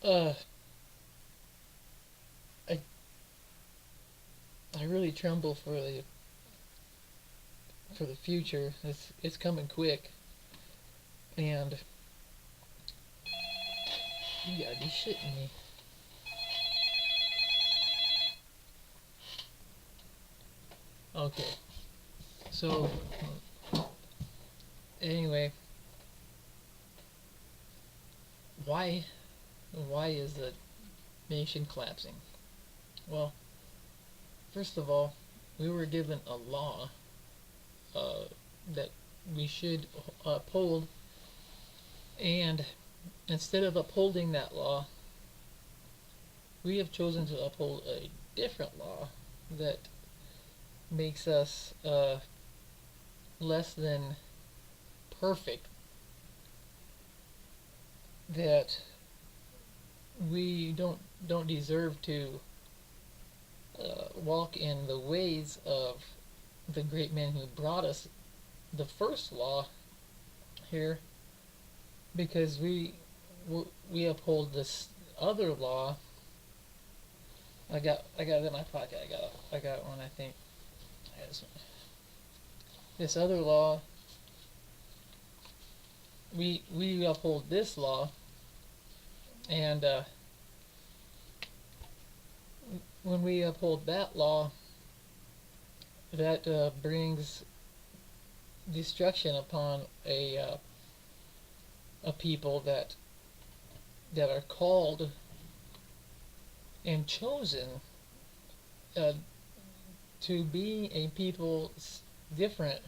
Uh, I I really tremble for the future. It's coming quick, and you gotta be shitting me. Okay, so anyway, why why is the nation collapsing? Well, first of all, we were given a law uh, that we should uphold, and instead of upholding that law, we have chosen to uphold a different law that makes us less than perfect, that we don't deserve to walk in the ways of the great men who brought us the first law here, because we uphold this other law. I got it in my pocket. I got one. I think this other law. We uphold this law, and when we uphold that law, that brings destruction upon a people that are called and chosen uh, to be a people different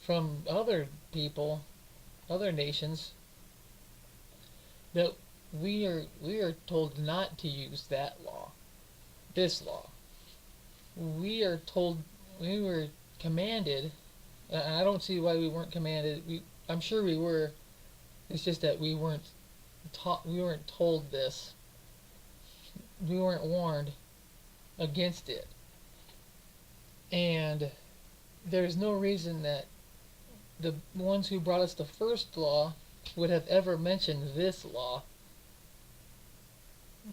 from other people, other nations. That we are told not to use that law, this law. We are told, we were commanded. I don't see why we weren't commanded. I'm sure we were. It's just that we weren't taught. We weren't told this. We weren't warned against it. And there's no reason that the ones who brought us the first law would have ever mentioned this law.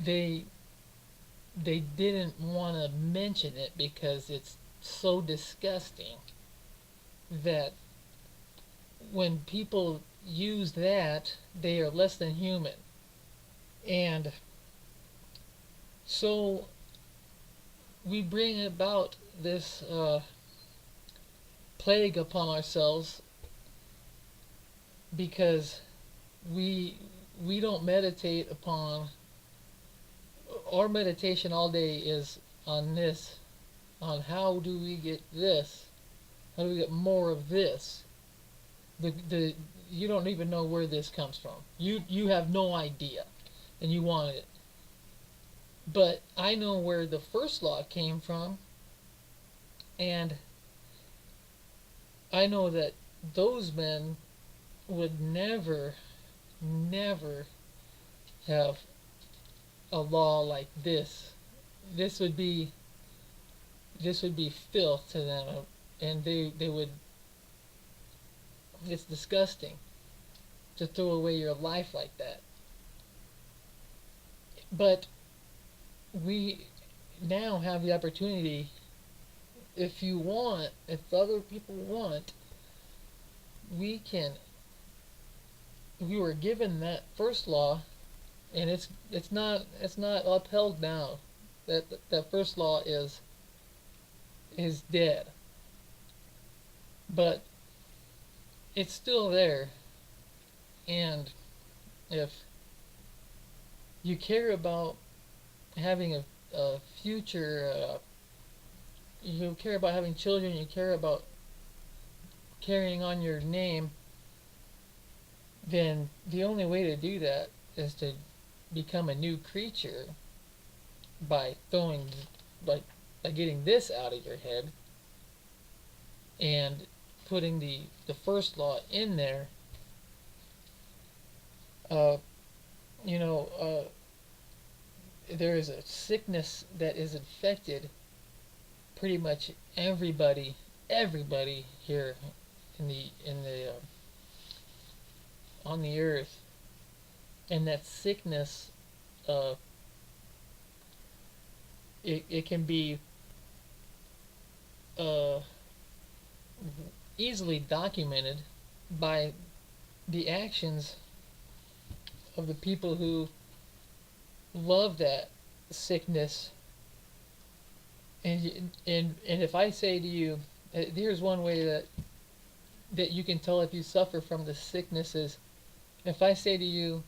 They they didn't want to mention it because it's so disgusting that when people use that, they are less than human. And so we bring about this plague upon ourselves because we we don't meditate upon. Our meditation all day is on this, on how do we get this, how do we get more of this. The You don't even know where this comes from. You have no idea, and you want it. But I know where the first law came from, and I know that those men would never, never have a law like this. This would be this would be filth to them, and they would. It's disgusting to throw away your life like that. But we now have the opportunity, if you want, if other people want, we can. We were given that first law, and it's not upheld now. That first law is dead, but it's still there. And if you care about having a future, you care about having children, you care about carrying on your name, then the only way to do that is to become a new creature by throwing, by, by getting this out of your head and putting the first law in there. Uh, you know, there is a sickness that is infected pretty much everybody here in the on the earth, and that sickness uh, it can be uh, easily documented by the actions of the people who love that sickness. And if I say to you, here's one way that you can tell if you suffer from the sickness is if I say to you,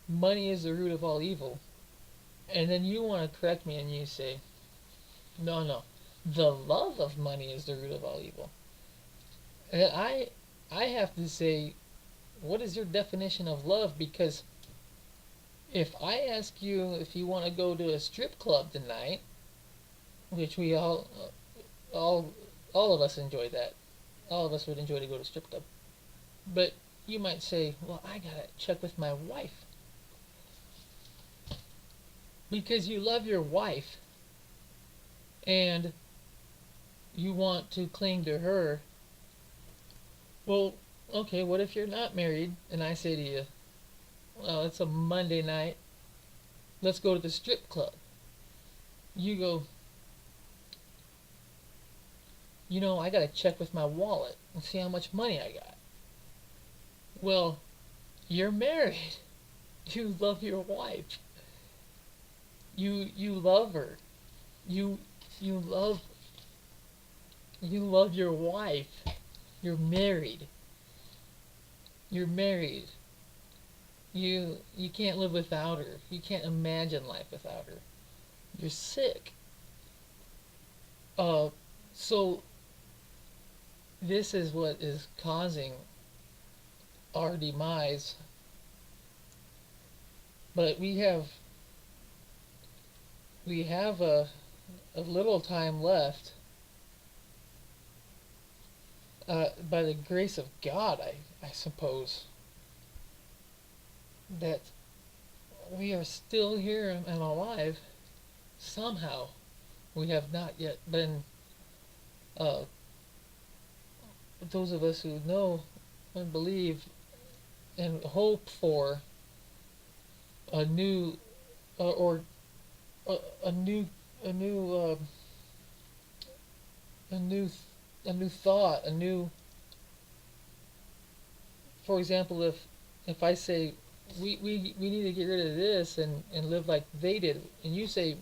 money is the root of all evil, and then you want to correct me and you say, no, no, the love of money is the root of all evil. And I have to say, what is your definition of love? Because if I ask you if you want to go to a strip club tonight, which we all all of us enjoy that. All of us would enjoy to go to a strip club. But you might say, well, I gotta check with my wife. Because you love your wife and you want to cling to her. Well, okay, what if you're not married and I say to you, well, it's a Monday night, let's go to the strip club. You go, I gotta check with my wallet and see how much money I got. Well, you're married. You love your wife. You love her. You you love you love your wife. You're married. You're married. You can't live without her. You can't imagine life without her. You're sick. Uh so this is what is causing our demise. But we have a little time left. By the grace of God, I suppose, that we are still here and alive. Somehow, we have not yet been, uh, those of us who know and believe and hope for a new, or a new, a new, a new, a new thought, a new. For example, if I say we need to get rid of this and live like they did, and you say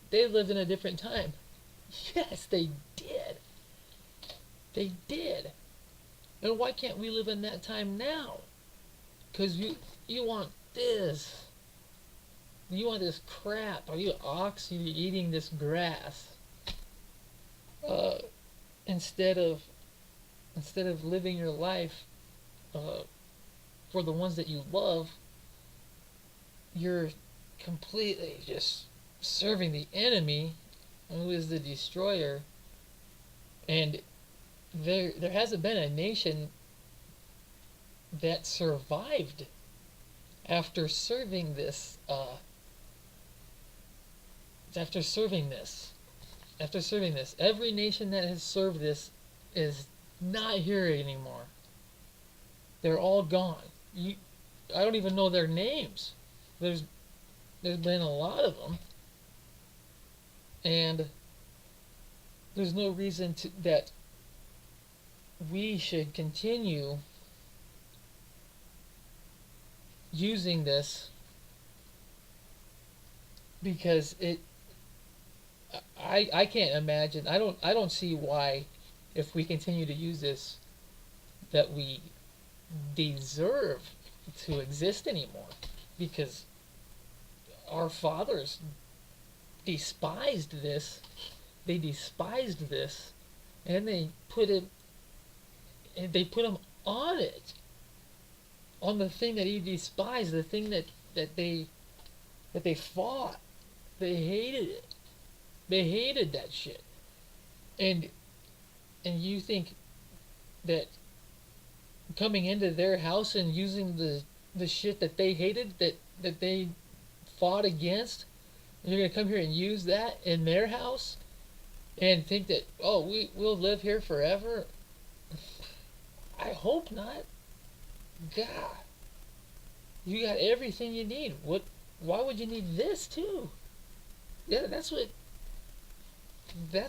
they lived in a different time. Yes, they did. They did. And why can't we live in that time now? Because you want this. You want this crap. Are you ox? You're eating this grass. Uh, instead of living your life uh, for the ones that you love, you're completely just serving the enemy, who is the destroyer. And there hasn't been a nation that survived after serving this. After serving this, every nation that has served this is not here anymore. They're all gone. I don't even know their names. There's been a lot of them, and there's no reason that we should continue using this, because I can't imagine. I don't see why, if we continue to use this, that we deserve to exist anymore, because our fathers despised this. They despised this, and they put him on it, on the thing that he despised, the thing that they fought. They hated it. They hated that shit. And you think that coming into their house and using the shit that they hated, that they fought against, and you're gonna come here and use that in their house and think that, oh, we'll live here forever? I hope not. God, you got everything you need. why would you need this too? Yeah, that's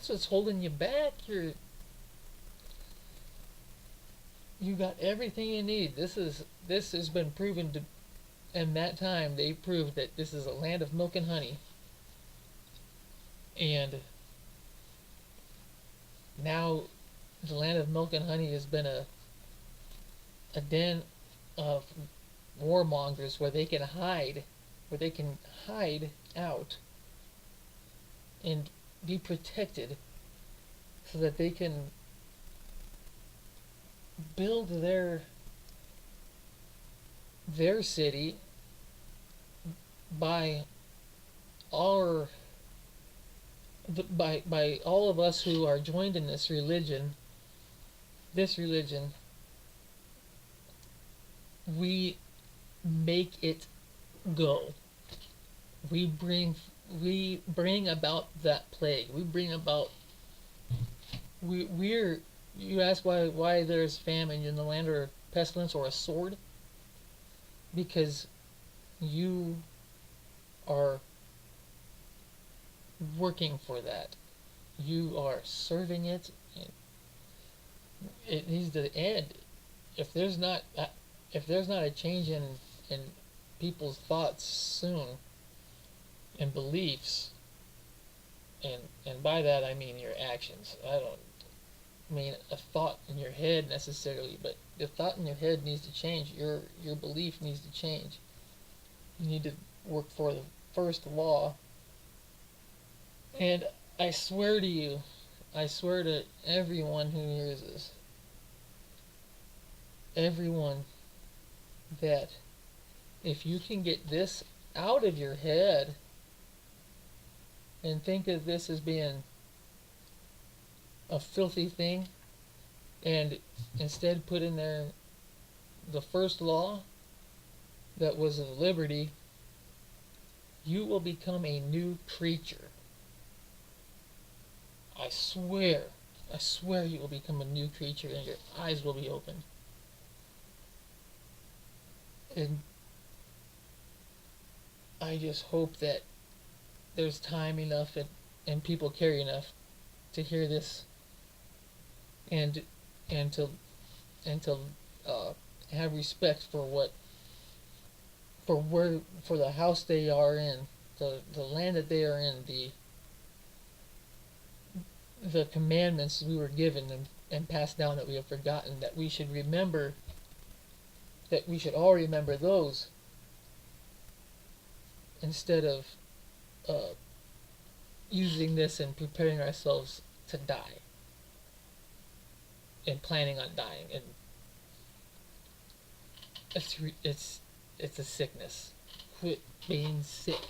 what's holding you back. You got everything you need. This has been proven to, in that time they proved that this is a land of milk and honey. And now the land of milk and honey has been a den of warmongers where they can hide out and be protected so that they can build their city by our by all of us who are joined in this religion, we make it go. We bring we bring about that plague. We bring about we're you ask why there's famine in the land or pestilence or a sword? Because you are working for that. You are serving it. And it needs to end. If there's not if there's not a change in people's thoughts soon and beliefs, and by that I mean your actions. I don't mean a thought in your head necessarily, but the thought in your head needs to change. Your belief needs to change. You need to work for the first law. And I swear to you, I swear to everyone who hears this, everyone, that if you can get this out of your head and think of this as being a filthy thing, and instead put in there the first law that was of liberty, you will become a new creature. I swear, I swear you will become a new creature and your eyes will be opened. And I just hope that there's time enough and people care enough to hear this and and to and to have respect for for the house they are in, the land that they are in, the commandments we were given and passed down that we have forgotten, that we should remember, that we should all remember those instead of uh, using this and preparing ourselves to die and planning on dying. And it's it's a sickness. Quit being sick.